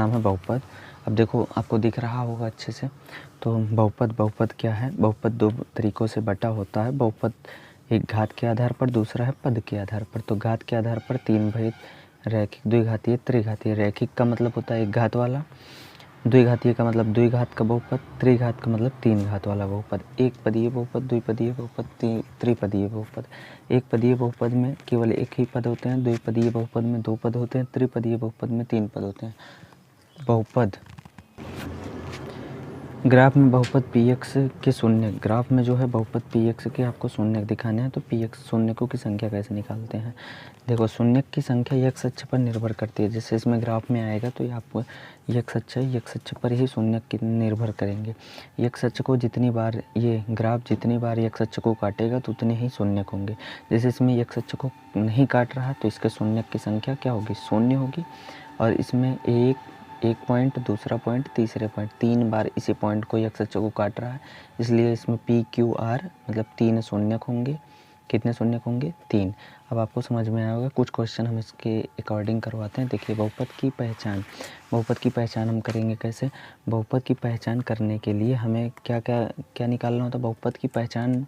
नाम है बहुपद। अब देखो आपको दिख रहा होगा अच्छे से। तो बहुपद क्या है? बहुपद दो तरीक़ों से बटा होता है। बहुपद एक घात के आधार पर, दूसरा है पद के आधार पर। तो घात के आधार पर तीन भेद रैखिक, द्विघातीय, त्रिघातीय। रैखिक का मतलब होता है एक घात वाला, द्विघातीय का मतलब द्विघात का बहुपद, त्रिघात का मतलब तीन घात वाला बहुपद। एक पदीय बहुपद, द्विपदीय बहुपद, त्रिपदीय बहुपद। एक पदीय बहुपद में केवल एक ही पद होते हैं, द्विपदीय बहुपद में दो पद होते हैं, त्रिपदीय बहुपद में तीन पद होते हैं। बहुपद ग्राफ में बहुपद px के शून्य, ग्राफ में जो है बहुपद px के आपको शून्य दिखाने हैं। तो px शून्यकों की संख्या कैसे निकालते हैं? देखो, शून्य की संख्या x अक्ष पर निर्भर करती है। जैसे इसमें ग्राफ में आएगा तो ये आपको x अक्ष है, x अक्ष पर ही शून्य की निर्भर करेंगे। x अक्ष को जितनी बार ये ग्राफ जितनी बार x अक्ष को काटेगा तो उतने ही शून्य होंगे। जैसे इसमें x अक्ष को नहीं काट रहा तो इसके शून्य की संख्या क्या होगी? शून्य होगी। और इसमें एक पॉइंट, दूसरा पॉइंट, तीसरे पॉइंट, तीन बार इसी पॉइंट को x अक्ष को काट रहा है, इसलिए इसमें PQR मतलब तीन शून्यक होंगे। कितने शून्यक होंगे? तीन। अब आपको समझ में आया होगा। कुछ क्वेश्चन हम इसके अकॉर्डिंग करवाते हैं। देखिए, बहुपद की पहचान, बहुपद की पहचान हम करेंगे कैसे? बहुपद की पहचान करने के लिए हमें क्या निकालना होता है? बहुपद की पहचान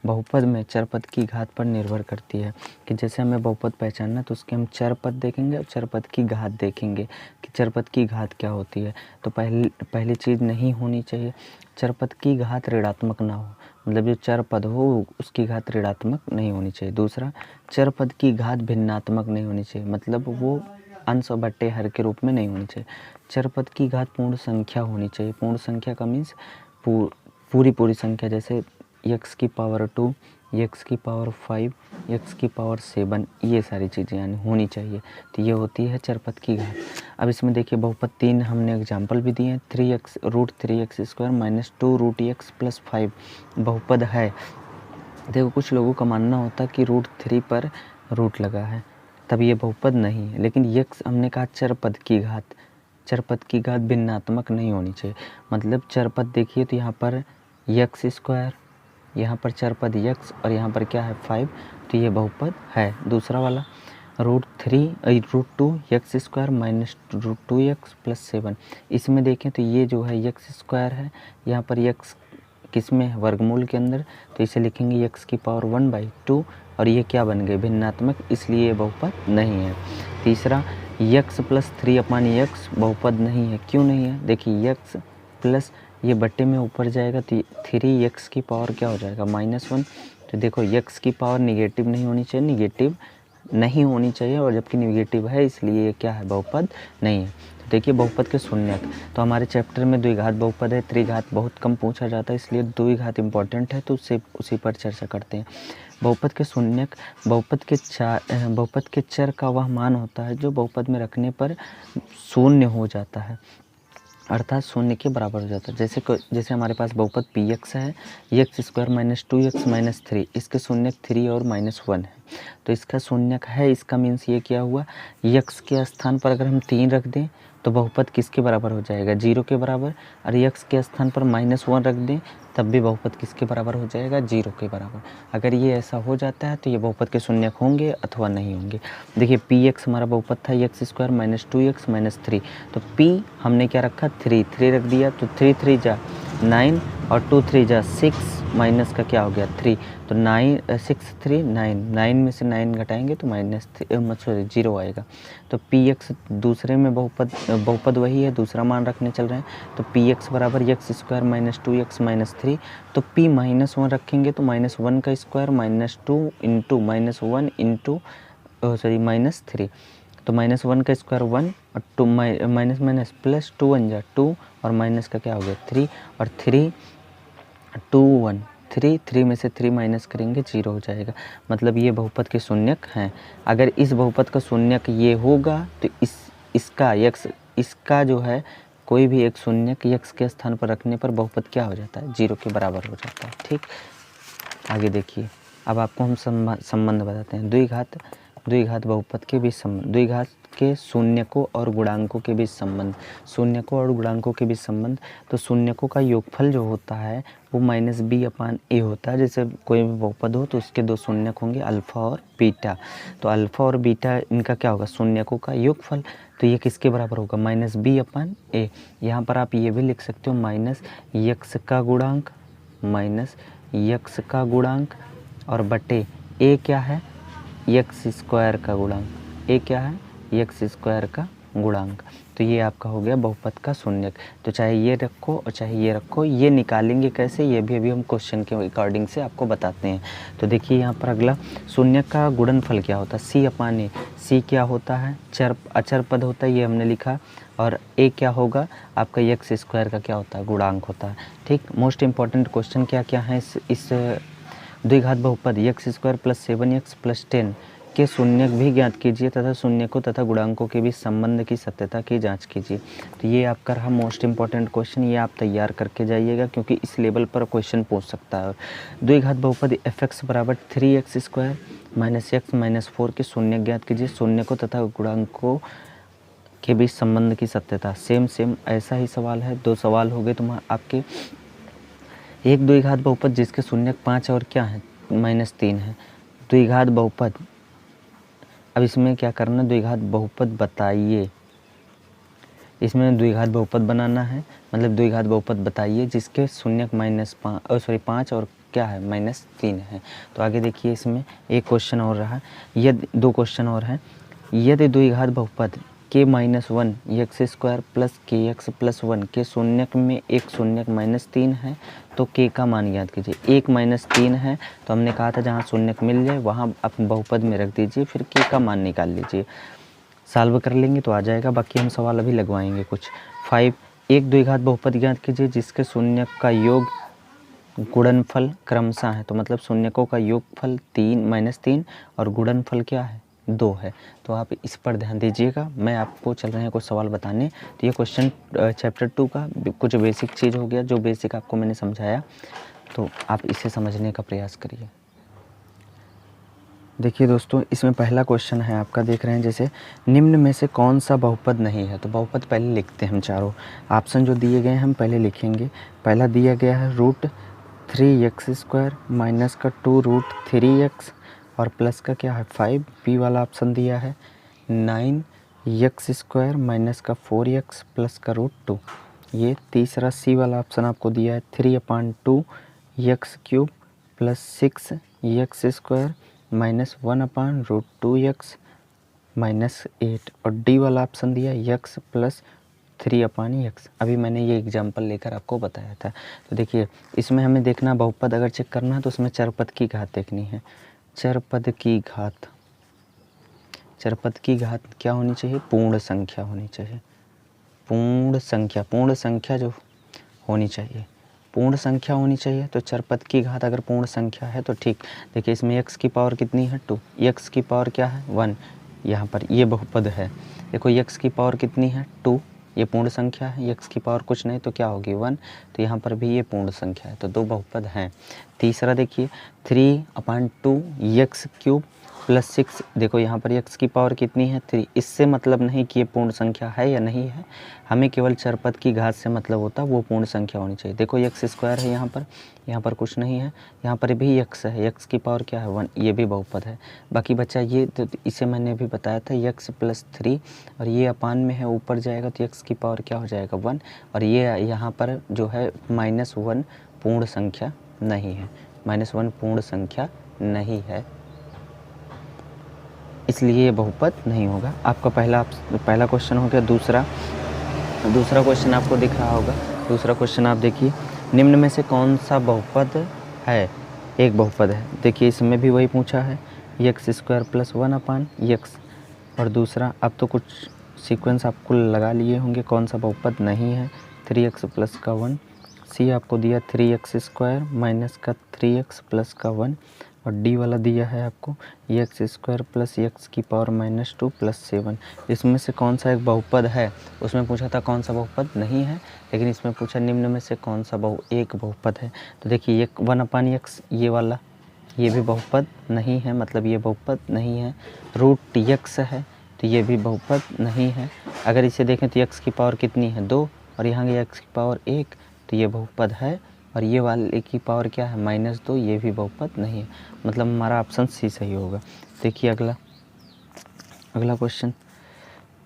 बहुपद में चरपद की घात पर निर्भर करती है। कि जैसे हमें बहुपद पहचानना तो उसके हम चरपद देखेंगे और चरपद की घात देखेंगे कि चरपद की घात क्या होती है। तो पहली चीज़ नहीं होनी चाहिए, चरपद की घात ऋणात्मक ना हो, मतलब जो चरपद हो उसकी घात ऋणात्मक नहीं होनी चाहिए। दूसरा, चरपद की घात भिन्नात्मक नहीं होनी चाहिए, मतलब वो अंश बट्टे हर के रूप में नहीं होनी चाहिए। चरपद की घात पूर्ण संख्या होनी चाहिए। पूर्ण संख्या का मीन्स पूरी संख्या, जैसे x की पावर 2, x की पावर 5, x की पावर 7, ये सारी चीज़ें यानी होनी चाहिए। तो ये होती है चरपद की घात। अब इसमें देखिए, बहुपद तीन हमने एग्जाम्पल भी दिए हैं। 3x √3x² माइनस 2√x + 5 बहुपद है। देखो, कुछ लोगों का मानना होता है कि √3 पर रूट लगा है तब ये बहुपद नहीं है। लेकिन x हमने कहा चरपद की घात, चरपद की घात भिन्नात्मक नहीं होनी चाहिए। मतलब चरपद देखिए तो यहाँ पर x², यहाँ पर चरपद x और यहाँ पर क्या है 5, तो ये बहुपद है। दूसरा वाला √2x² माइनस √2x + 7, इसमें देखें तो ये जो है x² है, यहाँ पर x किस में है? वर्गमूल के अंदर, तो इसे लिखेंगे x की पावर 1/2 और ये क्या बन गए? भिन्नात्मक, इसलिए ये बहुपद नहीं है। तीसरा, x + 3/x बहुपद नहीं है। क्यों नहीं है? देखिए, x प्लस ये बट्टे में ऊपर जाएगा तो 3x की पावर क्या हो जाएगा? -1। तो देखो, x की पावर निगेटिव नहीं होनी चाहिए, निगेटिव नहीं होनी चाहिए, और जबकि निगेटिव है इसलिए ये क्या है? बहुपद नहीं है। तो देखिए, बहुपद के शून्यक, तो हमारे चैप्टर में द्विघात बहुपद है, त्रिघात बहुत कम पूछा जाता है, इसलिए द्विघात इंपॉर्टेंट है, तो उसी पर चर्चा करते हैं। बहुपद के शून्यक, बहुपद के चर का वह मान होता है जो बहुपद में रखने पर शून्य हो जाता है, अर्थात शून्य के बराबर हो जाता है। जैसे हमारे पास बहुपद px है, x² माइनस 2x माइनस 3, इसके शून्यक 3 और -1 है, तो इसका शून्यक है। इसका मीन्स ये क्या हुआ? x के स्थान पर अगर हम 3 रख दें तो बहुपद किसके बराबर हो जाएगा? 0 के बराबर। और x के स्थान पर -1 रख दें तब भी बहुपद किसके बराबर हो जाएगा? 0 के बराबर। अगर ये ऐसा हो जाता है तो ये बहुपद के शून्यक होंगे अथवा नहीं होंगे। देखिए, px हमारा बहुपद था x² माइनस 2x माइनस 3, तो p हमने क्या रखा? 3 रख दिया, तो 3 3 जा 9 और 2 3 जा 6, माइनस का क्या हो गया? 3, तो 6 3 9, 9 में से 9 घटाएंगे तो -0 आएगा। तो px दूसरे में बहुपद वही है, दूसरा मान रखने चल रहे हैं, तो px बराबर x² माइनस 2x माइनस 3, तो p -1 रखेंगे तो -1 का स्क्वायर -2 इंटू -1 इंटू -3, तो -1 का स्क्वायर 1 और 2 माइनस प्लस 2 1 जा 2 और माइनस का क्या हो गया? 3 और 3 2 1 3 में से 3 माइनस करेंगे 0 हो जाएगा। मतलब ये बहुपद के शून्यक हैं। अगर इस बहुपद का शून्यक ये होगा तो इसका जो है कोई भी एक शून्यक x के स्थान पर रखने पर बहुपद क्या हो जाता है? 0 के बराबर हो जाता है। ठीक, आगे देखिए, अब आपको हम संबंध बताते हैं। द्विघात बहुपद के बीच संबंध, द्विघात के शून्यकों और गुणांकों के बीच संबंध, शून्यकों और गुणांकों के बीच संबंध। तो शून्यकों का योगफल जो होता है वो माइनस बी अपान ए होता है। जैसे कोई भी बहुपद हो तो उसके दो शून्यक होंगे अल्फ़ा और बीटा, तो अल्फ़ा और बीटा इनका क्या होगा, शून्यकों का योगफल। तो ये किसके बराबर होगा, माइनस बी अपान ए। यहाँ पर आप ये भी लिख सकते हो माइनस यक्स का गुणांक, माइनस यक्स का गुणांक और बटे ए क्या है, यक्स स्क्वायर का गुणांक। ए क्या है, यक्स स्क्वायर का गुणांक। तो ये आपका हो गया बहुपद का शून्यक। तो चाहे ये रखो और चाहे ये रखो, ये निकालेंगे कैसे, ये भी अभी हम क्वेश्चन के अकॉर्डिंग से आपको बताते हैं। तो देखिए यहाँ पर अगला, शून्यक का गुणनफल क्या होता है, सी अपान ए। सी क्या होता है, अचर पद होता है, ये हमने लिखा। और ए क्या होगा आपका, यक्स स्क्वायर का क्या होता है, गुणांक होता है। ठीक, मोस्ट इंपॉर्टेंट क्वेश्चन क्या क्या है इस द्विघात बहुपद x square plus 7x plus 10 के शून्यक भी ज्ञात कीजिए तथा शून्यकों तथा गुणांकों के बीच संबंध की सत्यता की जांच कीजिए। तो ये आपका रहा मोस्ट इंपॉर्टेंट क्वेश्चन, ये आप तैयार करके जाइएगा क्योंकि इस लेवल पर क्वेश्चन पूछ सकता है। द्विघात बहुपद fx बराबर 3x square minus x minus 4 के शून्यक ज्ञात कीजिए, शून्यकों तथा गुणांकों के बीच संबंध की सत्यता। सेम ऐसा ही सवाल है, दो सवाल हो गए तुम्हारे आपके। एक द्विघात बहुपद जिसके शून्यक 5 और क्या है, -3 है। द्विघात बहुपद, अब इसमें क्या करना, द्विघात बहुपद बताइए। इसमें द्विघात बहुपद बनाना है, मतलब द्विघात बहुपद बताइए जिसके शून्यक -5 और क्या है, -3 है। तो आगे देखिए, इसमें एक क्वेश्चन और रहा, यदि दो क्वेश्चन और हैं। यदि द्विघात बहुपद k-1 एक्स स्क्वायर प्लस के एक्स प्लस 1 के शून्यक में एक शून्यक -3 है तो k का मान ज्ञात कीजिए। एक -3 है तो हमने कहा था जहाँ शून्यक मिल जाए वहाँ आप बहुपद में रख दीजिए, फिर k का मान निकाल लीजिए। सॉल्व कर लेंगे तो आ जाएगा, बाकी हम सवाल अभी लगवाएंगे कुछ। 5, एक द्विघात बहुपद ज्ञात कीजिए जिसके शून्यक का योग गुणनफल क्रमशः है। तो मतलब शून्यकों का योगफल -3 और गुणनफल क्या है, 2 है। तो आप इस पर ध्यान दीजिएगा, मैं आपको चल रहे हैं कुछ सवाल बताने। तो ये क्वेश्चन चैप्टर 2 का कुछ बेसिक चीज़ हो गया, जो बेसिक आपको मैंने समझाया, तो आप इसे समझने का प्रयास करिए। देखिए दोस्तों, इसमें पहला क्वेश्चन है आपका, देख रहे हैं जैसे निम्न में से कौन सा बहुपद नहीं है। तो बहुपद पहले लिखते हैं हम, चारों ऑप्शन जो दिए गए हैं हम पहले लिखेंगे। पहला दिया गया है √3x² माइनस का 2√3x और प्लस का क्या है 5। बी वाला ऑप्शन दिया है 9x² माइनस का 4x प्लस का √2। ये तीसरा सी वाला ऑप्शन आपको दिया है 3/2x³ plus 6x² minus 1/√2x minus 8। और डी वाला ऑप्शन दिया x प्लस 3/x। अभी मैंने ये एग्जाम्पल लेकर आपको बताया था। तो देखिए, इसमें हमें देखना, बहुपद अगर चेक करना है तो उसमें चरपद की घात देखनी है। चरपद की घात, चरपद की घात क्या होनी चाहिए, पूर्ण संख्या होनी चाहिए। पूर्ण संख्या जो होनी चाहिए, पूर्ण संख्या होनी चाहिए। तो चरपद की घात अगर पूर्ण संख्या है तो ठीक। देखिए, इसमें x की पावर कितनी है, 2, x की पावर क्या है 1, यहाँ पर ये बहुपद है। देखो x की पावर कितनी है 2, ये पूर्ण संख्या है। x की पावर कुछ नहीं तो क्या होगी 1, तो यहाँ पर भी ये पूर्ण संख्या है, तो दो बहुपद हैं। तीसरा देखिए 3/2x³ प्लस 6, देखो यहाँ पर x की पावर कितनी है 3। इससे मतलब नहीं कि ये पूर्ण संख्या है या नहीं है, हमें केवल चरपद की घात से मतलब होता है वो पूर्ण संख्या होनी चाहिए। देखो x² है यहाँ पर कुछ नहीं है, यहाँ पर भी x है, x की पावर क्या है 1, ये भी बहुपद है। बाकी बच्चा ये, तो इसे मैंने अभी बताया था x प्लस 3 और ये अपान में है, ऊपर जाएगा तो x की पावर क्या हो जाएगा 1। और ये यहाँ पर जो है -1 पूर्ण संख्या नहीं है, -1 पूर्ण संख्या नहीं है, इसलिए ये बहुपद नहीं होगा। आपका पहला क्वेश्चन हो गया। दूसरा क्वेश्चन आपको दिख रहा होगा। दूसरा क्वेश्चन आप देखिए, निम्न में से कौन सा बहुपद है, एक बहुपद है। देखिए, इसमें भी वही पूछा है x² प्लस 1/x। और दूसरा, अब तो कुछ सीक्वेंस आपको लगा लिए होंगे कौन सा बहुपद नहीं है, 3x प्लस का 1। सी आपको दिया 3x² माइनस का 3x प्लस का 1। और डी वाला दिया है आपको x² प्लस x की पावर -2 प्लस 7। इसमें से कौन सा एक बहुपद है, उसमें पूछा था कौन सा बहुपद नहीं है, लेकिन इसमें पूछा निम्न में से कौन सा एक बहुपद है। तो देखिए, 1/x ये वाला, ये भी बहुपद नहीं है, मतलब ये बहुपद नहीं है। √x है तो ये भी बहुपद नहीं है। अगर इसे देखें तो x की पावर कितनी है 2 और यहाँ की x की पावर 1, तो ये बहुपद है और ये वाले की पावर क्या है -2, ये भी बहुपद नहीं है, मतलब हमारा ऑप्शन सी सही होगा। देखिए अगला क्वेश्चन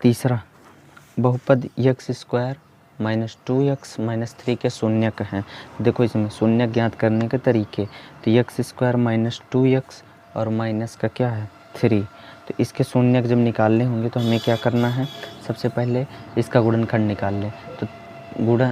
तीसरा, बहुपद x² -2x -3 के शून्यक हैं। देखो इसमें शून्यक ज्ञात करने के तरीके, तो x² -2x और माइनस का क्या है 3, तो इसके शून्यक जब निकालने होंगे तो हमें क्या करना है, सबसे पहले इसका गुणनखंड निकाल लें। तो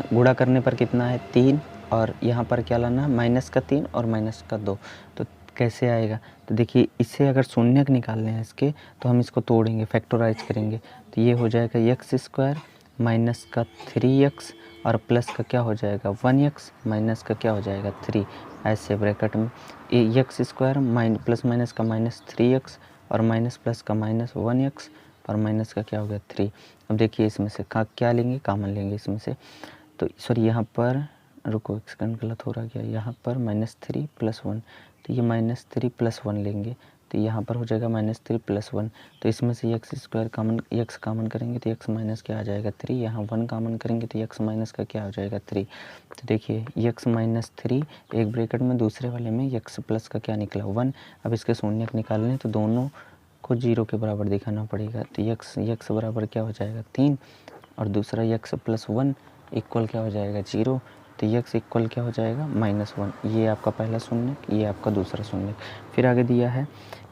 गुणा करने पर कितना है 3, और यहाँ पर क्या लाना है -3 और -2, तो कैसे आएगा, तो देखिए इससे अगर शून्यक निकालने हैं इसके, तो हम इसको तोड़ेंगे, फैक्टराइज करेंगे, तो ये हो जाएगा x² -3x और प्लस का क्या हो जाएगा 1x माइनस का क्या हो जाएगा 3, ऐसे ब्रैकेट में x² प्लस माइनस का -3x और माइनस प्लस का -1x और माइनस का क्या हो गया 3। अब देखिए इसमें से क्या लेंगे, कॉमन लेंगे इसमें से, तो सॉरी यहाँ पर रुको एक सेकंड गलत हो रहा गया, यहाँ पर -3 + 1, तो ये -3 + 1 लेंगे, तो यहाँ पर हो जाएगा -3 + 1, तो इसमें से x² कॉमन, x कॉमन करेंगे तो x माइनस क्या आ जाएगा 3, यहाँ 1 कॉमन करेंगे तो x माइनस का क्या हो जाएगा 3। तो देखिए x -3 एक ब्रैकेट में, दूसरे वाले में x प्लस का क्या निकला 1। अब इसके शून्यक निकालने तो दोनों को 0 के बराबर दिखाना पड़ेगा, तो x बराबर क्या हो जाएगा 3 और दूसरा x + 1 इक्वल क्या हो जाएगा 0, तो x इक्वल क्या हो जाएगा -1। ये आपका पहला शून्यक, ये आपका दूसरा शून्यक। फिर आगे दिया है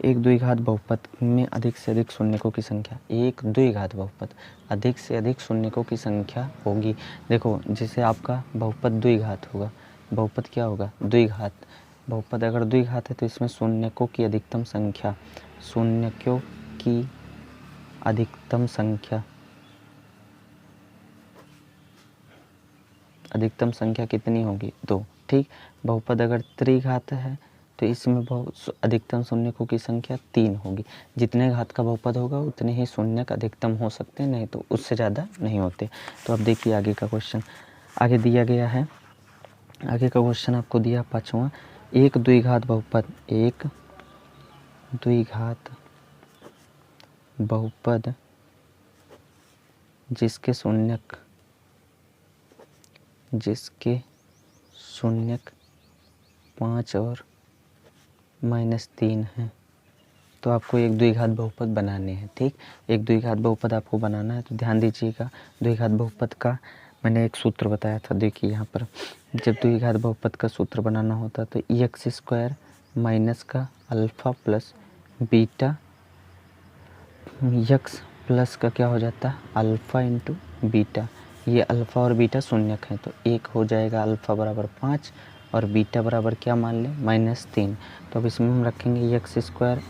एक द्विघात बहुपद में अधिक से अधिक शून्यकों की संख्या, एक द्विघात बहुपद अधिक से अधिक शून्यकों की संख्या होगी। देखो जैसे आपका बहुपद द्विघात होगा, बहुपद क्या होगा द्विघात, बहुपद अगर द्विघात है तो इसमें शून्यकों की अधिकतम संख्या, शून्यकों की अधिकतम संख्या कितनी होगी 2, ठीक। बहुपद अगर त्रिघात है तो इसमें अधिकतम शून्यकों की संख्या 3 होगी। जितने घात का बहुपद होगा उतने ही शून्यक अधिकतम हो सकते हैं, नहीं तो उससे ज़्यादा नहीं होते। तो अब देखिए आगे का क्वेश्चन, आगे दिया गया है, आगे का क्वेश्चन आपको दिया 5वां, एक द्विघात बहुपद जिसके शून्यक 5 और -3 हैं, तो आपको एक द्विघात बहुपद बनाने हैं, ठीक। एक द्विघात बहुपद आपको बनाना है, तो ध्यान दीजिएगा द्विघात बहुपद का मैंने एक सूत्र बताया था। देखिए यहाँ पर जब द्विघात बहुपद का सूत्र बनाना होता तो x² माइनस का alpha plus beta, x plus का क्या हो जाता है अल्फ़ा इंटू बीटा, ये अल्फ़ा और बीटा शून्यक हैं, तो एक हो जाएगा अल्फ़ा बराबर 5 और बीटा बराबर क्या मान लें -3। तो अब इसमें हम रखेंगे x²,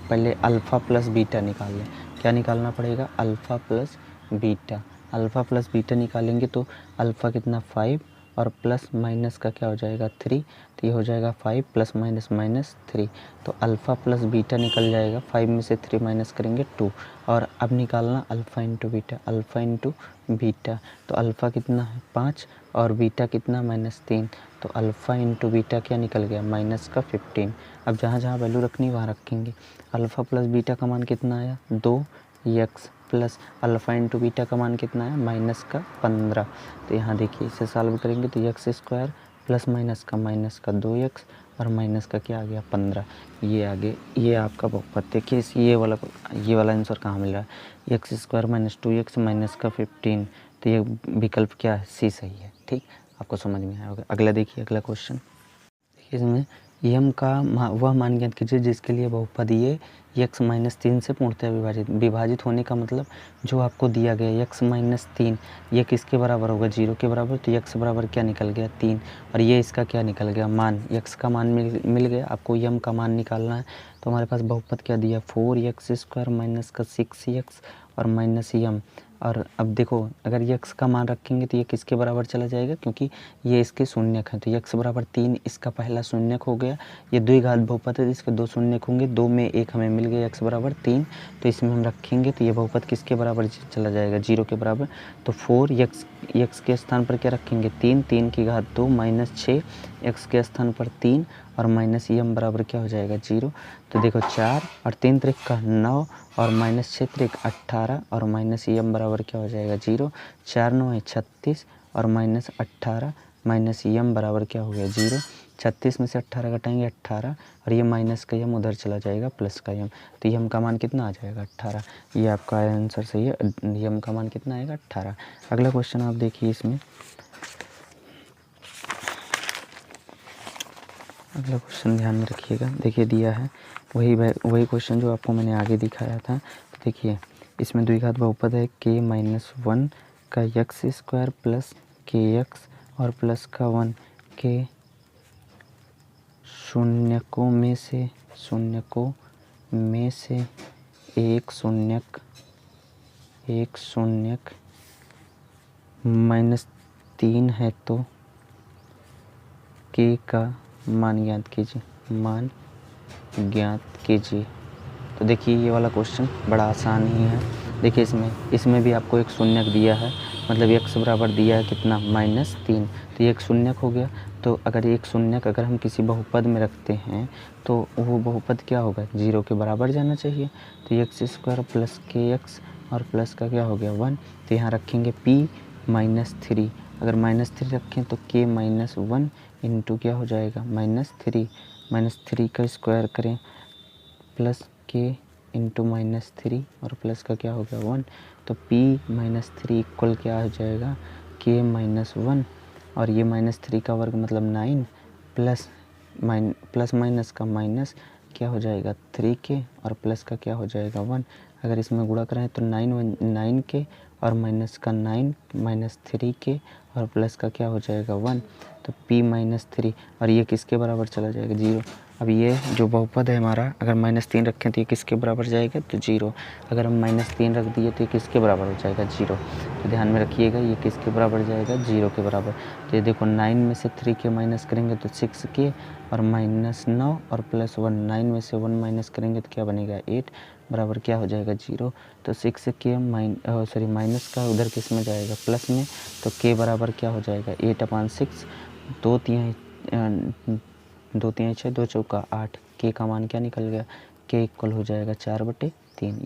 पहले अल्फ़ा प्लस बीटा निकाल लें, क्या निकालना पड़ेगा alpha plus beta, alpha plus beta निकालेंगे तो अल्फ़ा कितना 5 और प्लस माइनस का क्या हो जाएगा 3, तो ये हो जाएगा 5 + -3, तो अल्फ़ा प्लस बीटा निकल जाएगा, 5 में से 3 माइनस करेंगे 2, और अब निकालना alpha into beta, alpha into beta, तो अल्फ़ा कितना है 5 और बीटा कितना -3, तो अल्फ़ा इंटू बीटा क्या निकल गया -15। अब जहाँ जहाँ वैल्यू रखनी वहाँ रखेंगे। अल्फ़ा प्लस बीटा का मान कितना आया 2x plus alpha into beta का मान कितना है -15। तो यहाँ देखिए इसे सॉल्व करेंगे तो x² प्लस माइनस का 2x और माइनस का क्या आ गया 15। ये आगे ये आपका बहुपद, देखिए ये वाला आंसर कहाँ मिल रहा है x² -2x माइनस का 15, तो ये विकल्प क्या है सी सही है, ठीक। आपको समझ में आया होगा। अगला देखिए, अगला क्वेश्चन देखिए, इसमें यम का वह मान ज्ञात कीजिए जिसके लिए बहुपद ये x -3 से पूर्णतः विभाजित होने का मतलब जो आपको दिया गया x -3 ये किसके बराबर होगा 0 के बराबर, तो x बराबर क्या निकल गया 3 और ये इसका क्या निकल गया मान, x का मान मिल गया। आपको यम का मान निकालना है, तो हमारे पास बहुपद क्या दिया 4x² माइनस का 6x और माइनस यम। और अब देखो अगर x का मान रखेंगे तो ये किसके बराबर चला जाएगा, क्योंकि ये इसके शून्यक हैं, तो x बराबर 3 इसका पहला शून्यक हो गया। ये द्विघात बहुपद है, इसके 2 शून्यक होंगे, 2 में 1 हमें मिल गया x बराबर 3, तो इसमें हम रखेंगे तो ये बहुपद किसके बराबर चला जाएगा 0 के बराबर। तो 4x के स्थान पर क्या रखेंगे 3 की घात 2 माइनस 6 x के स्थान पर 3 और माइनस यम बराबर क्या हो जाएगा 0। तो देखो 4 और 3 त्रिक का 9 और माइनस 6 त्रिक 18 और माइनस यम बराबर क्या हो जाएगा 0। 4 9 है 36 और माइनस 18 माइनस यम बराबर क्या हो गया 0। 36 में से 18 घटाएंगे 18, और ये माइनस का यम उधर चला जाएगा प्लस का यम, तो यम का मान कितना आ जाएगा 18। ये आपका आंसर सही है, यम का मान कितना आएगा 18। अगला क्वेश्चन आप देखिए, इसमें अगला क्वेश्चन ध्यान में रखिएगा। देखिए दिया है वही क्वेश्चन जो आपको मैंने आगे दिखाया था। तो देखिए इसमें द्विघात बहुपद है k-1 का एक्स स्क्वायर प्लस के एक्स और प्लस का 1 के शून्यकों में से एक शून्यक -3 है, तो k का मान ज्ञात कीजिए। तो देखिए ये वाला क्वेश्चन बड़ा आसान ही है। देखिए इसमें भी आपको एक शून्यक दिया है, मतलब x बराबर दिया है कितना -3, तो ये एक शून्यक हो गया। तो अगर एक शून्यक अगर हम किसी बहुपद में रखते हैं तो वो बहुपद क्या होगा 0 के बराबर जाना चाहिए। तो एक्स स्क्वायर प्लस के एक्स और प्लस का क्या हो गया 1, तो यहाँ रखेंगे p-3। अगर -3 रखें तो k-1 इंटू क्या हो जाएगा -3 का स्क्वायर करें प्लस k इंटू -3 और प्लस का क्या हो गया 1, तो p-3 इक्वल क्या हो जाएगा k-1, और ये -3 का वर्ग मतलब 9 प्लस माइनस का माइनस क्या हो जाएगा 3k और प्लस का क्या हो जाएगा 1। अगर इसमें गुणा करें तो 9k और माइनस का 9 -3k और प्लस का क्या हो जाएगा 1, तो p-3, और ये किसके बराबर चला जाएगा 0। अब ये जो बहुपद है हमारा, अगर -3 रखें तो ये किसके बराबर जाएगा तो 0। अगर हम -3 रख दिए तो ये किसके बराबर हो जाएगा 0। तो ध्यान में रखिएगा ये किसके बराबर जाएगा 0 के बराबर। तो ये देखो 9 में से 3k माइनस करेंगे तो 6k और -9 और +1, 9 में से 1 माइनस करेंगे तो क्या बनेगा 8 बराबर क्या हो जाएगा 0। तो 6k माइनस का उधर किस में जाएगा प्लस में, तो k बराबर क्या हो जाएगा 8/6, 2 3 6 2 चौका 8, k का मान क्या निकल गया k इक्वल हो जाएगा 4/3।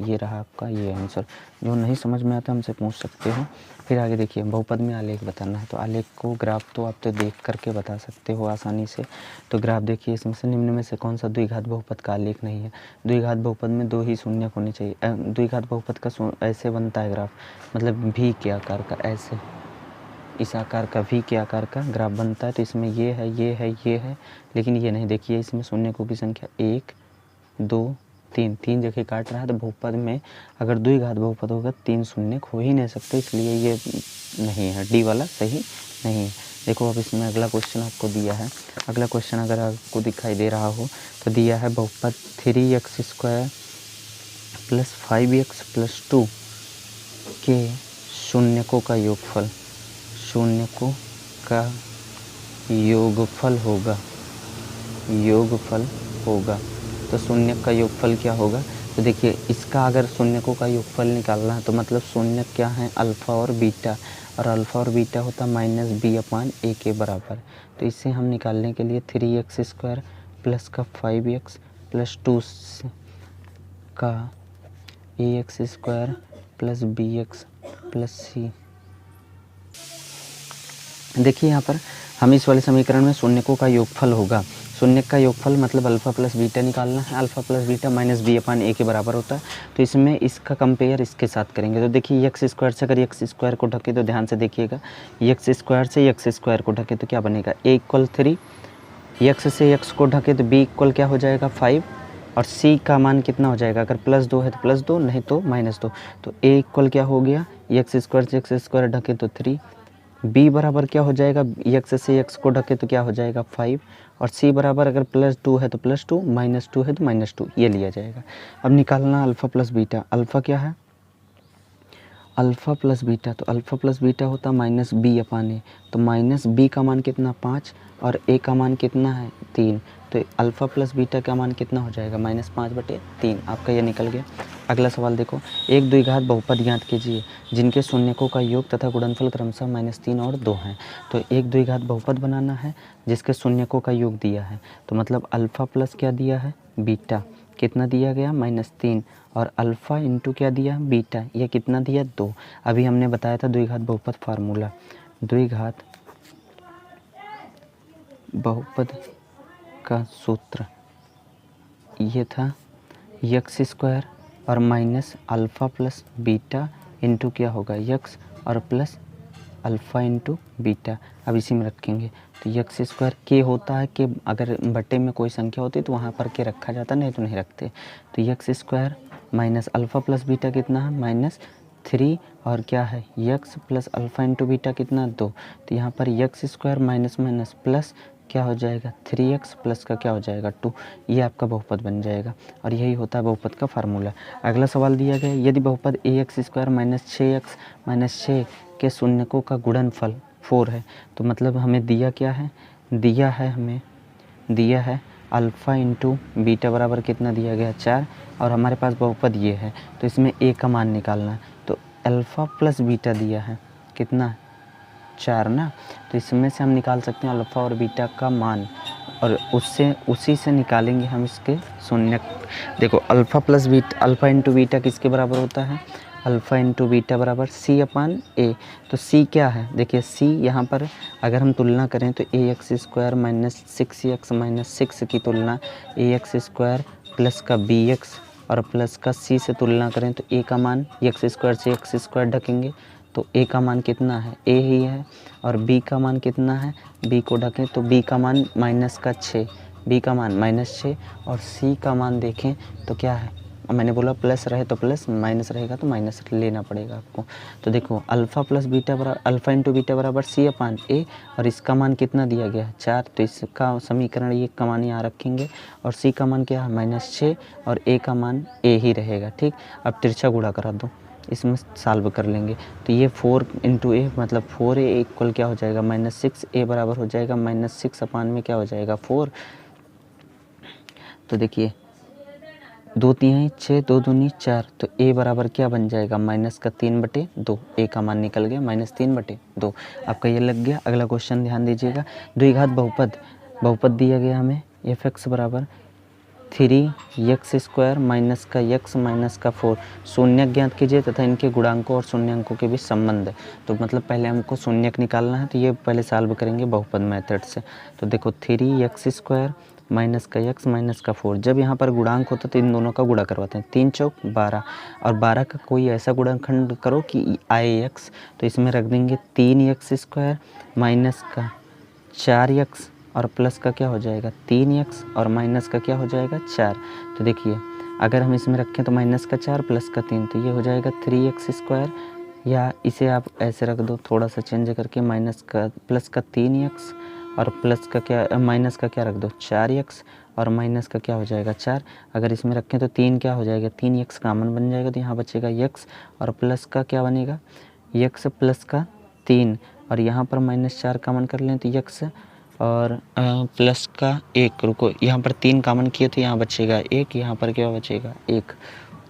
ये रहा आपका ये आंसर। जो नहीं समझ में आता हमसे पूछ सकते हो। फिर आगे देखिए बहुपद में आलेख बताना है, तो आलेख को ग्राफ तो आप तो देख करके बता सकते हो आसानी से। तो ग्राफ देखिए इसमें से निम्न में से कौन सा द्विघात बहुपद का आलेख नहीं है। द्विघात बहुपद में 2 ही शून्यक होने चाहिए। द्विघात बहुपद का ऐसे बनता है ग्राफ, मतलब v के आकार का, ऐसे इस आकार का v के आकार का ग्राफ बनता है। तो इसमें ये है, लेकिन ये नहीं। देखिए इसमें शून्यकों की संख्या 1 2 3 जगह काट रहा है। तो बहुपद में अगर द्विघात बहुपद होगा 3 शून्यक हो ही नहीं सकते, इसलिए ये नहीं है, डी वाला सही नहीं है। देखो अब इसमें अगला क्वेश्चन आपको दिया है। अगला क्वेश्चन अगर आपको दिखाई दे रहा हो तो दिया है बहुपद 3x² + 5x + 2 के शून्यकों का योगफल होगा। तो शून्यक का योगफल क्या होगा। तो देखिए इसका अगर शून्यकों का योगफल निकालना है तो मतलब शून्यक क्या है अल्फ़ा और बीटा, और अल्फ़ा और बीटा होता -b/a के बराबर। तो इसे हम निकालने के लिए 3x² प्लस का 5x + 2 का ax² + bx + c। देखिए यहाँ पर हम इस वाले समीकरण में शून्यकों का योगफल होगा। शून्यक का योगफल मतलब अल्फ़ा प्लस बीटा निकालना है। अल्फ़ा प्लस बीटा -b/a के बराबर होता है। तो इसमें इसका कंपेयर इसके साथ करेंगे। तो देखिए x² से अगर x² को ढके तो ध्यान से देखिएगा, x² से x² को ढके तो क्या बनेगा a = 3, x से x को ढके तो b इक्वल क्या हो जाएगा 5, और c का मान कितना हो जाएगा, अगर +2 है तो +2 नहीं तो -2। तो a इक्वल क्या हो गया x² से x² ढके तो 3, b बराबर क्या हो जाएगा x से x को ढके तो क्या हो जाएगा 5, और c बराबर अगर +2 है तो +2, -2 है तो -2, ये लिया जाएगा। अब निकालना अल्फ़ा प्लस बीटा। अल्फ़ा क्या है अल्फ़ा प्लस बीटा, तो अल्फ़ा प्लस बीटा होता -b/a। तो -b का मान कितना 5 और a का मान कितना है 3, तो अल्फ़ा प्लस बीटा का मान कितना हो जाएगा -5/3। आपका ये निकल गया। अगला सवाल देखो, एक द्विघात बहुपद ज्ञात कीजिए जिनके शून्यकों का योग तथा गुणनफल क्रमशः -3 और 2 हैं। तो एक द्विघात बहुपद बनाना है जिसके शून्यकों का योग दिया है, तो मतलब अल्फ़ा प्लस क्या दिया है बीटा, कितना दिया गया -3, और अल्फ़ा इंटू क्या दिया बीटा, ये कितना दिया 2। अभी हमने बताया था द्विघात बहुपद फार्मूला, द्विघात बहुपद का सूत्र ये था यक्स स्क्वायर और minus alpha plus beta into क्या होगा यक्स और प्लस अल्फ़ा इंटू बीटा। अब इसी में रखेंगे तो यक्स स्क्वायर के होता है कि अगर बटे में कोई संख्या होती है तो वहाँ पर के रखा जाता, नहीं तो नहीं रखते। तो x square minus alpha plus beta कितना है -3 और क्या है x plus alpha into beta कितना 2। तो यहाँ पर x square minus minus plus क्या हो जाएगा 3x प्लस का क्या हो जाएगा 2। ये आपका बहुपद बन जाएगा और यही होता है बहुपद का फार्मूला। अगला सवाल दिया गया यदि बहुपद ax square minus 6x minus 6 के शून्यकों का गुणनफल 4 है तो मतलब हमें दिया क्या है, हमें दिया है अल्फ़ा इंटू बीटा बराबर कितना दिया गया 4 और हमारे पास बहुपद ये है तो इसमें a का मान निकालना है। तो अल्फ़ा प्लस बीटा दिया है कितना 4 ना, तो इसमें से हम निकाल सकते हैं अल्फ़ा और बीटा का मान और उसी से निकालेंगे हम इसके शून्यक। देखो alpha plus beta alpha into beta किसके बराबर होता है, अल्फ़ा इंटू बीटा बराबर c अपान a। तो c क्या है, देखिए c यहाँ पर अगर हम तुलना करें तो ax square minus 6x minus 6 की तुलना ax स्क्वायर प्लस का bx और प्लस का c से तुलना करें तो a का मान x स्क्वायर से x स्क्वायर ढकेंगे तो a का मान कितना है a ही है और b का मान कितना है b को ढकें तो b का मान -6, b का मान -6 और c का मान देखें तो क्या है, मैंने बोला प्लस रहे तो प्लस, माइनस रहेगा तो माइनस लेना पड़ेगा आपको। तो देखो अल्फ़ा प्लस बीटा बराबर अल्फ़ा इंटू बीटा बराबर c अपान a और इसका मान कितना दिया गया है 4। तो इसका समीकरण ये का मान यहाँ रखेंगे और c का मान क्या है -6 और a का मान a ही रहेगा। ठीक, अब तिरछा गुणा करा दो, इसमें सॉल्व कर लेंगे तो ये 4 इंटू a मतलब 4a इक्वल क्या हो जाएगा -6, a बराबर हो जाएगा -6 अपान में क्या हो जाएगा 4। तो देखिए 2 3 6 2 दूनी 4 तो a बराबर क्या बन जाएगा -3/2, a का मान निकल गया -3/2। आपका ये लग गया। अगला क्वेश्चन ध्यान दीजिएगा, द्विघात बहुपद दिया गया हमें f(x) बराबर 3x स्क्वायर माइनस का x माइनस का 4 शून्यक ज्ञात कीजिए तथा इनके गुणांकों और शून्यंकों के बीच संबंध है। तो मतलब पहले हमको शून्यक निकालना है तो ये पहले सॉल्व करेंगे बहुपद मेथड से। तो देखो 3x स्क्वायर माइनस का x माइनस का 4, जब यहाँ पर गुणांक होता तो इन दोनों का गुणा करवाते हैं, 3 चौक 12 और 12 का कोई ऐसा गुणनखंड करो कि आए x। तो इसमें रख देंगे 3x स्क्वायर माइनस का 4x और प्लस का क्या हो जाएगा 3x और माइनस का क्या हो जाएगा 4। तो देखिए अगर हम इसमें रखें तो माइनस का 4 प्लस का 3 तो ये हो जाएगा 3x स्क्वायर, या इसे आप ऐसे रख दो थोड़ा सा चेंज करके माइनस का प्लस का 3x और प्लस का क्या माइनस का क्या रख दो 4x और माइनस का क्या हो जाएगा 4। अगर इसमें रखें तो 3 क्या हो जाएगा 3x कॉमन बन जाएगा तो यहाँ बचेगा x और प्लस का क्या बनेगा x प्लस का 3 और यहाँ पर -4 कॉमन कर लें तो x और प्लस का 1, रुको यहाँ पर 3 कॉमन किए तो यहाँ बचेगा 1, यहाँ पर क्या बचेगा 1,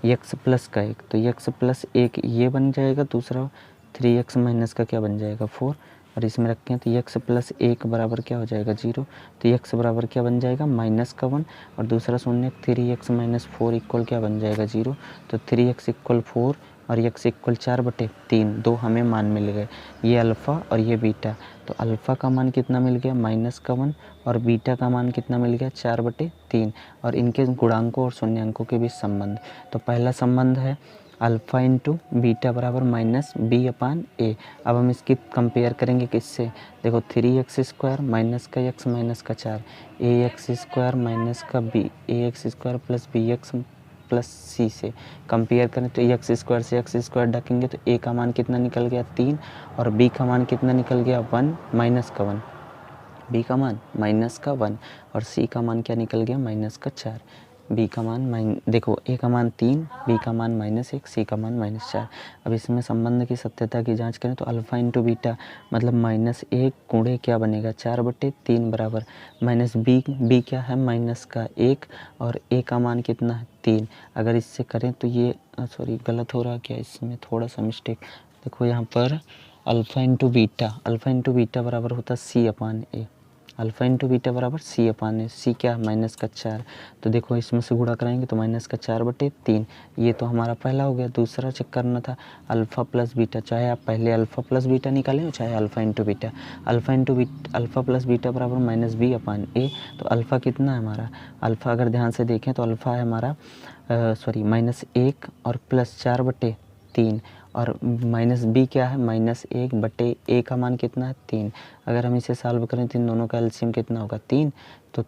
x प्लस का 1 तो x प्लस 1 ये बन जाएगा। दूसरा 3x माइनस का क्या बन जाएगा 4 और इसमें रखें तो x प्लस 1 बराबर क्या हो जाएगा 0। तो x बराबर क्या बन जाएगा -1 और दूसरा शून्य 3x माइनस 4 इक्वल क्या बन जाएगा 0। तो 3x इक्वल 4 और x इक्वल 4/3, 2 हमें मान मिल गए, ये अल्फ़ा और ये बीटा। तो अल्फ़ा का मान कितना मिल गया -1 और बीटा का मान कितना मिल गया 4/3 और इनके गुणांकों और शून्यंकों के बीच संबंध। तो पहला संबंध है अल्फ़ा इंटू बीटा बराबर -b/a। अब हम इसकी कंपेयर करेंगे किससे, देखो 3x स्क्वायर माइनस का x माइनस का 4 ax स्क्वायर माइनस का ax square plus bx plus c से कंपेयर करें तो x स्क्वायर से x स्क्वायर ढकेंगे तो a का मान कितना निकल गया 3 और b का मान कितना निकल गया 1 माइनस का 1, b का मान -1 और c का मान क्या निकल गया -4। b का मान देखो a का मान 3, b का मान -1, c का मान -4। अब इसमें संबंध की सत्यता की जांच करें तो अल्फ़ा इंटू बीटा मतलब -1 गुणे क्या बनेगा 4/3 बराबर -b क्या है -1 और a का मान कितना है 3। अगर इससे करें तो ये सॉरी गलत हो रहा क्या, इसमें थोड़ा सा मिस्टेक, देखो यहाँ पर अल्फ़ा इंटू बीटा बराबर होता c/a, अल्फ़ा इंटू बीटा बराबर सी अपान ए, सी क्या है माइनस का 4। तो देखो इसमें से गुणा कराएंगे तो माइनस का 4/3, ये तो हमारा पहला हो गया। दूसरा चेक करना था अल्फ़ा प्लस बीटा, चाहे आप पहले अल्फ़ा प्लस बीटा निकालें चाहे alpha into beta. Alpha plus beta बराबर माइनस बी अपान ए। तो अल्फ़ा कितना है हमारा, अल्फ़ा अगर ध्यान से देखें तो अल्फ़ा है हमारा -1 और +4/3, और माइनस बी क्या है -1/a का मान कितना है 3। अगर हम इसे सॉल्व करें तो इन दोनों का एलसीएम कितना होगा 3, तो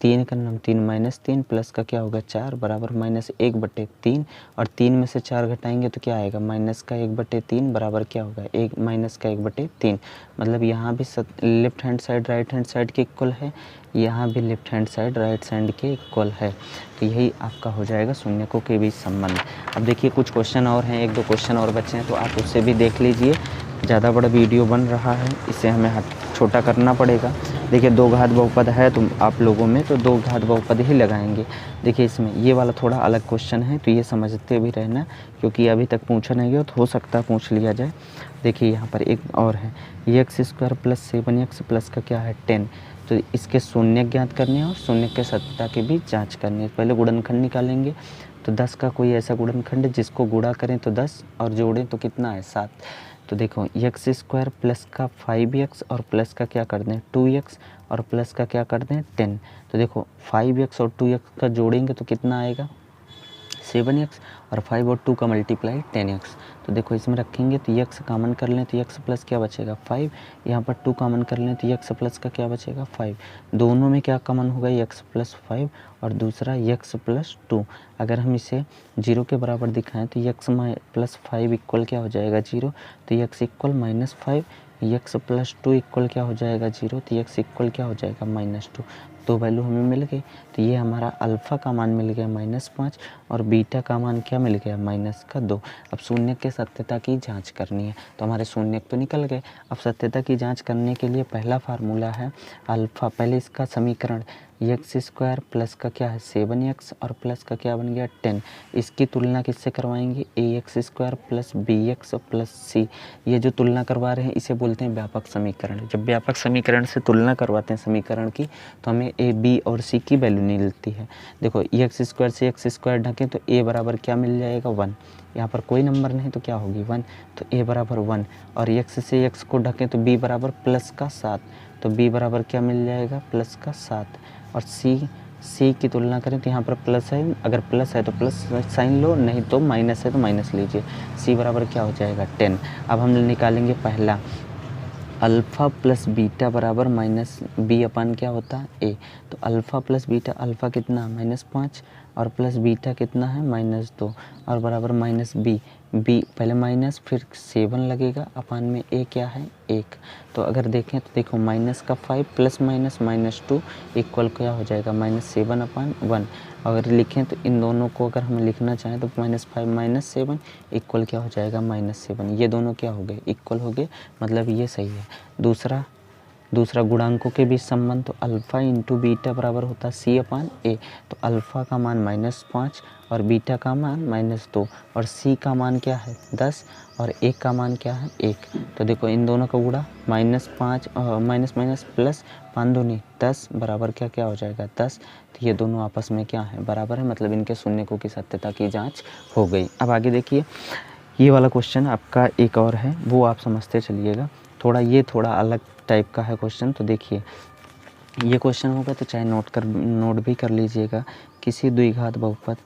3 का नाम 3 -3 प्लस का क्या होगा 4 बराबर -1/3, और 3 में से 4 घटाएंगे तो क्या आएगा -1/3 बराबर क्या होगा -1/3। मतलब यहाँ भी left hand side right hand side के इक्वल है, यहाँ भी left hand side right side के इक्वल है। तो यही आपका हो जाएगा शून्यकों के बीच संबंध। अब देखिए कुछ क्वेश्चन और हैं, 1-2 क्वेश्चन और बचे हैं, तो आप उससे भी देख लीजिए। ज़्यादा बड़ा वीडियो बन रहा है, इसे हमें छोटा करना पड़ेगा। देखिए 2 घात बहुपद है तो आप लोगों में तो 2 घात बहुपद ही लगाएंगे। देखिए इसमें ये वाला थोड़ा अलग क्वेश्चन है, तो ये समझते भी रहना, क्योंकि अभी तक पूछा नहीं गया तो हो सकता है पूछ लिया जाए। देखिए यहाँ पर एक और है, x² + 7x प्लस का क्या है 10। तो इसके शून्य ज्ञात करने हैं और शून्य के सत्यता के बीच जाँच करनी है। पहले गुणनखंड निकालेंगे, तो 10 का कोई ऐसा गुणनखंड जिसको गुणा करें तो 10 और जोड़ें तो कितना है 7। तो देखो x² प्लस का 5x और प्लस का क्या कर दें 2x और प्लस का क्या कर दें 10। तो देखो 5x और 2x का जोड़ेंगे तो कितना आएगा 7x, और 5 और 2 का मल्टीप्लाई 10x। तो देखो इसमें रखेंगे तो x कॉमन कर लें तो x प्लस क्या बचेगा 5, यहाँ पर 2 कॉमन कर लें तो x प्लस का क्या बचेगा 5। दोनों में क्या कॉमन होगा x + 5 और दूसरा x + 2। अगर हम इसे 0 के बराबर दिखाएं तो x + 5 इक्वल क्या हो जाएगा 0, तो x इक्वल -5, x + 2 इक्वल क्या हो जाएगा 0, तो x इक्वल क्या हो जाएगा -2। दो वैल्यू हमें मिल गई, तो ये हमारा अल्फ़ा का मान मिल गया -5 और बीटा का मान क्या मिल गया -2। अब शून्य के सत्यता की जांच करनी है, तो हमारे शून्य तो निकल गए। अब सत्यता की जांच करने के लिए पहला फार्मूला है अल्फ़ा, पहले इसका समीकरण x² प्लस का क्या है 7x और प्लस का क्या बन गया 10। इसकी तुलना किससे करवाएंगे ax² plus bx plus c। ये जो तुलना करवा रहे हैं इसे बोलते हैं व्यापक समीकरण। जब व्यापक समीकरण से तुलना करवाते हैं समीकरण की तो हमें a b और c की वैल्यू नहीं मिलती है। देखो x² से x² ढकें तो a बराबर क्या मिल जाएगा 1, यहाँ पर कोई नंबर नहीं तो क्या होगी 1, तो a बराबर 1, और x से x को ढकें तो b बराबर प्लस का 7, तो b बराबर क्या मिल जाएगा प्लस का 7। और c की तुलना करें तो यहाँ पर प्लस है, अगर प्लस है तो प्लस साइन लो, नहीं तो माइनस है तो माइनस लीजिए। c बराबर क्या हो जाएगा 10। अब हम निकालेंगे पहला अल्फ़ा प्लस बीटा बराबर -b अपान क्या होता है a। तो अल्फ़ा प्लस बीटा, अल्फ़ा कितना -5 और प्लस बीटा कितना है -2 और बराबर -b, b पहले माइनस फिर 7 लगेगा अपान में a क्या है 1। तो अगर देखें तो देखो -5 प्लस माइनस -2 इक्वल क्या हो जाएगा -7 अपान 1। अगर लिखें तो इन दोनों को अगर हम लिखना चाहें तो -5 - 7 इक्वल क्या हो जाएगा -7। ये दोनों क्या हो गए इक्वल हो गए, मतलब ये सही है। दूसरा गुणांकों के बीच संबंध, तो अल्फ़ा इंटू बीटा बराबर होता है c अपान a। तो अल्फ़ा का मान -5 और बीटा का मान -2 और c का मान क्या है 10 और a का मान क्या है 1। तो देखो इन दोनों का गुणा -5 माइनस माइनस प्लस 5 दूनी 10 बराबर क्या क्या हो जाएगा 10। तो ये दोनों आपस में क्या है बराबर है, मतलब इनके शून्यकों की सत्यता की जाँच हो गई। अब आगे देखिए ये वाला क्वेश्चन आपका एक और है, वो आप समझते चलिएगा। थोड़ा अलग टाइप का है क्वेश्चन। तो देखिए ये क्वेश्चन होगा तो चाहे नोट भी कर लीजिएगा। किसी द्विघात बहुपद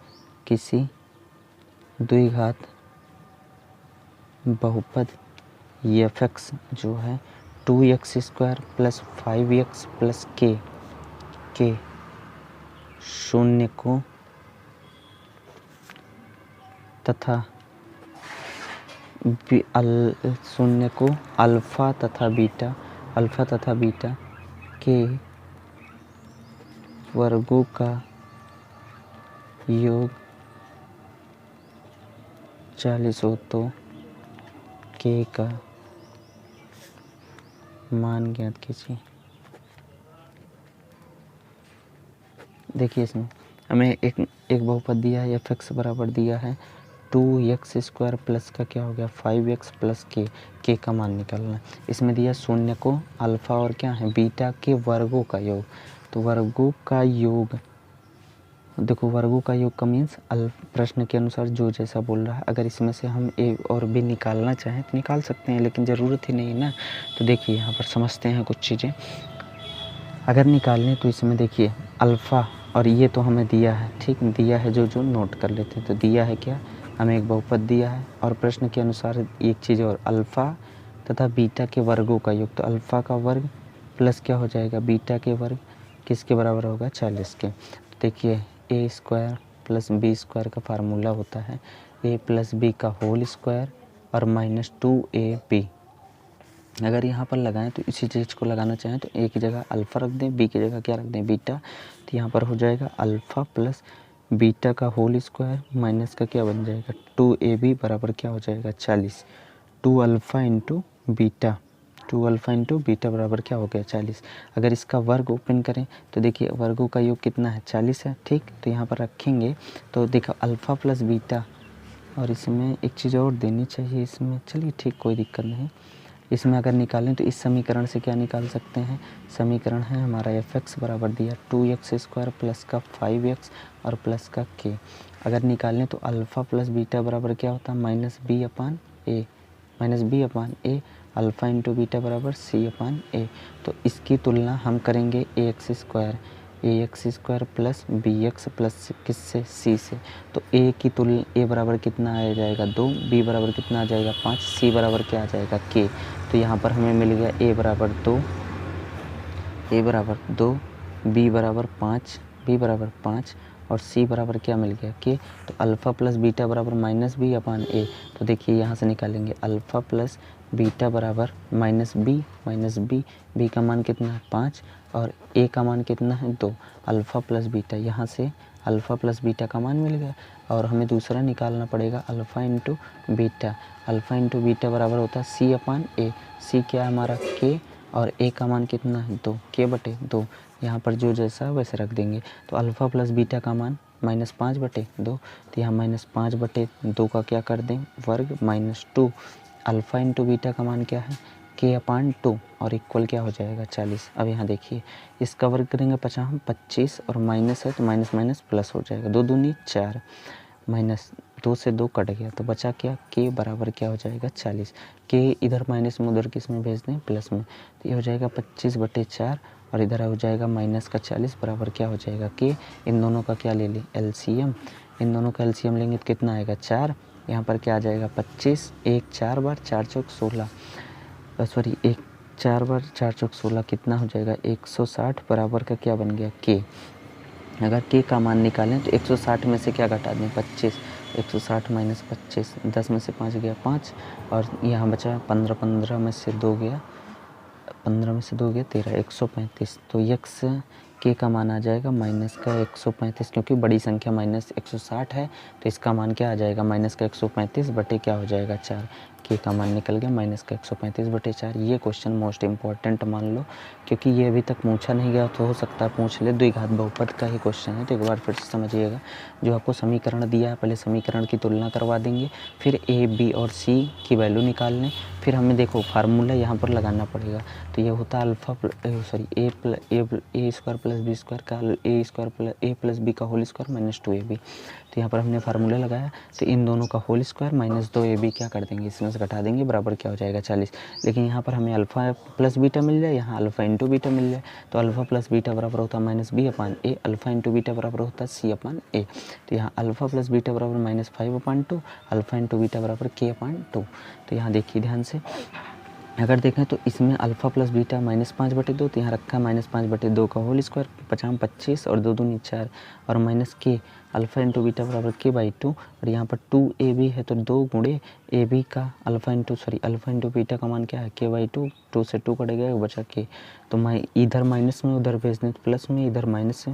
f(x) जो है 2x² plus 5x plus k शून्य को तथा शून्य को अल्फ़ा तथा बीटा के वर्गों का योग 40 हो तो k का मान ज्ञात कीजिए। देखिए इसमें हमें एक बहुपद दिया है f(x) बराबर दिया है 2x² प्लस का क्या हो गया 5x प्लस के का मान निकालना है। इसमें दिया शून्य को अल्फ़ा और क्या है बीटा के वर्गों का योग। तो वर्गों का योग, देखो वर्गों का योग का मीन्स प्रश्न के अनुसार जो जैसा बोल रहा है। अगर इसमें से हम ए और बी निकालना चाहें तो निकाल सकते हैं, लेकिन ज़रूरत ही नहीं ना। तो देखिए यहाँ पर समझते हैं कुछ चीज़ें। अगर निकालने तो इसमें देखिए अल्फ़ा और ये तो हमें दिया है, ठीक दिया है, जो नोट कर लेते हैं। तो दिया है क्या, हमें एक बहुपद दिया है और प्रश्न के अनुसार एक चीज़ और अल्फ़ा तथा बीटा के वर्गों का योग। तो अल्फ़ा का वर्ग प्लस क्या हो जाएगा बीटा के वर्ग, किसके बराबर होगा 40 के। तो देखिए a² प्लस b² का फार्मूला होता है a प्लस बी का होल स्क्वायर और -2ab। अगर यहाँ पर लगाएं तो इसी चीज़ को लगाना चाहें तो a की जगह अल्फ़ा रख दें, b की जगह क्या रख दें बीटा। तो यहाँ पर हो जाएगा अल्फ़ा प्लस बीटा का होल स्क्वायर माइनस का क्या बन जाएगा 2ab बराबर क्या हो जाएगा 40। 2 alpha into beta, 2 alpha into beta बराबर क्या हो गया 40। अगर इसका वर्ग ओपन करें तो देखिए वर्गों का योग कितना है 40 है, ठीक। तो यहाँ पर रखेंगे तो देखो अल्फ़ा प्लस बीटा, और इसमें एक चीज़ और देनी चाहिए इसमें, चलिए ठीक कोई दिक्कत नहीं। इसमें अगर निकालें तो इस समीकरण से क्या निकाल सकते हैं, समीकरण है हमारा fx बराबर दिया 2x² प्लस का 5x और प्लस का k। अगर निकालें तो अल्फ़ा प्लस बीटा बराबर क्या होता है -b/a, -b/a। Alpha into beta बराबर c/a। तो इसकी तुलना हम करेंगे ax² प्लस bx प्लस किससे c से। तो a की तुलना a बराबर कितना आ जाएगा 2, b बराबर कितना आ जाएगा 5, c बराबर क्या आ जाएगा k। तो यहाँ पर हमें मिल गया a बराबर 2, b बराबर 5 और c बराबर क्या मिल गया k। तो अल्फ़ा प्लस बीटा बराबर -b/a। तो देखिए यहाँ से निकालेंगे अल्फ़ा प्लस बीटा बराबर -b का मान कितना है 5 और a का मान कितना है 2। अल्फ़ा प्लस बीटा, यहाँ से अल्फ़ा प्लस बीटा का मान मिल गया और हमें दूसरा निकालना पड़ेगा alpha into beta. Alpha into beta बराबर होता है c/a। c क्या है हमारा k और a का मान कितना है 2, k/2। यहाँ पर जो जैसा वैसे रख देंगे। तो अल्फ़ा प्लस बीटा का मान -5/2। तो यहाँ -5/2 का क्या कर दें वर्ग -2। अल्फ़ा इंटू बीटा का मान क्या है k/2 और इक्वल क्या हो जाएगा 40। अब यहाँ देखिए इसका वर्ग करेंगे 25 और माइनस है तो माइनस माइनस प्लस हो जाएगा, 2 दूनी 4, -2 से 2 कट गया तो बचा क्या k बराबर क्या हो जाएगा 40। k इधर माइनस में उधर किस में भेज दें प्लस में। तो ये हो जाएगा 25/4 और इधर हो जाएगा माइनस का 40 बराबर क्या हो जाएगा k। इन दोनों का क्या ले लें एलसीएम, इन दोनों का एलसीएम लेंगे तो कितना आएगा 4। यहाँ पर क्या आ जाएगा 25, 1 4 बार 4 चौक 16, सॉरी 1 4 बार 4 चौक 16 कितना हो जाएगा 160 बराबर का क्या बन गया k। अगर k का मान निकालें तो 160 में से क्या घटा दें 25, 160 माइनस 25, 10 में से 5 गया 5 और यहाँ बचा 15, 15 में से 2 गया 13, 135। तो x k का मान आ जाएगा माइनस का 135, क्योंकि बड़ी संख्या माइनस 160 है तो इसका मान क्या आ जाएगा माइनस का 135 बटे क्या हो जाएगा 4। k का मान निकल गया माइनस का 135/4। ये क्वेश्चन मोस्ट इम्पॉर्टेंट मान लो, क्योंकि ये अभी तक पूछा नहीं गया तो हो सकता है पूछ ले। द्विघात बहुपद का ही क्वेश्चन है तो एक बार फिर से समझिएगा। जो आपको समीकरण दिया है पहले समीकरण की तुलना करवा देंगे, फिर a b और c की वैल्यू निकाल लें, फिर हमें देखो फार्मूला यहाँ पर लगाना पड़ेगा। तो ये होता है अल्फ़ा a² प्लस b² का a प्लस b का होल स्क्वायर -2ab। तो यहाँ पर हमने फार्मूला लगाया तो इन दोनों का होल स्क्वायर -2ab क्या कर देंगे इसमें से घटा देंगे बराबर क्या हो जाएगा 40। लेकिन यहाँ पर हमें अल्फ़ा प्लस बीटा मिल जाए, यहाँ अल्फ़ा इंटू बीटा मिल जाए। तो अल्फ़ा प्लस बीटा बराबर होता है -b/a, अल्फ़ा इंटू बीटा बराबर होता है c/a। तो यहाँ अल्फ़ा प्लस बीटा बराबर -5/2, अल्फ़ा इंटू बीटा बराबर k/2। तो यहाँ देखिए ध्यान से अगर देखें तो इसमें अल्फ़ा प्लस बीटा -5/2, तो यहाँ रखा -5/2 का होल स्क्वायर 50 25 और 2 दूनी 4 और माइनस के अल्फ़ा इंटू बीटा बराबर k/2 और यहाँ पर 2ab है तो 2 गुणे ab का अल्फ़ा इंटू बीटा का मान क्या है k/2, 2 से 2 कट गया बचा k। तो मैं इधर माइनस में उधर भेज दें तो प्लस में, इधर माइनस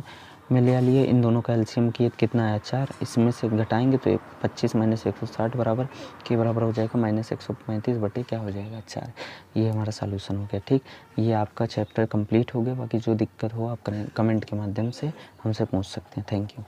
में ले लिए। इन दोनों का एलसीएम किए तो कितना आया 4, इसमें से घटाएंगे तो 25 माइनस 160 बराबर के बराबर हो जाएगा -135 बटे क्या हो जाएगा 4। ये हमारा सॉल्यूशन हो गया। ठीक, ये आपका चैप्टर कंप्लीट हो गया। बाकी जो दिक्कत हो आप कमेंट के माध्यम से हमसे पूछ सकते हैं। Thank you.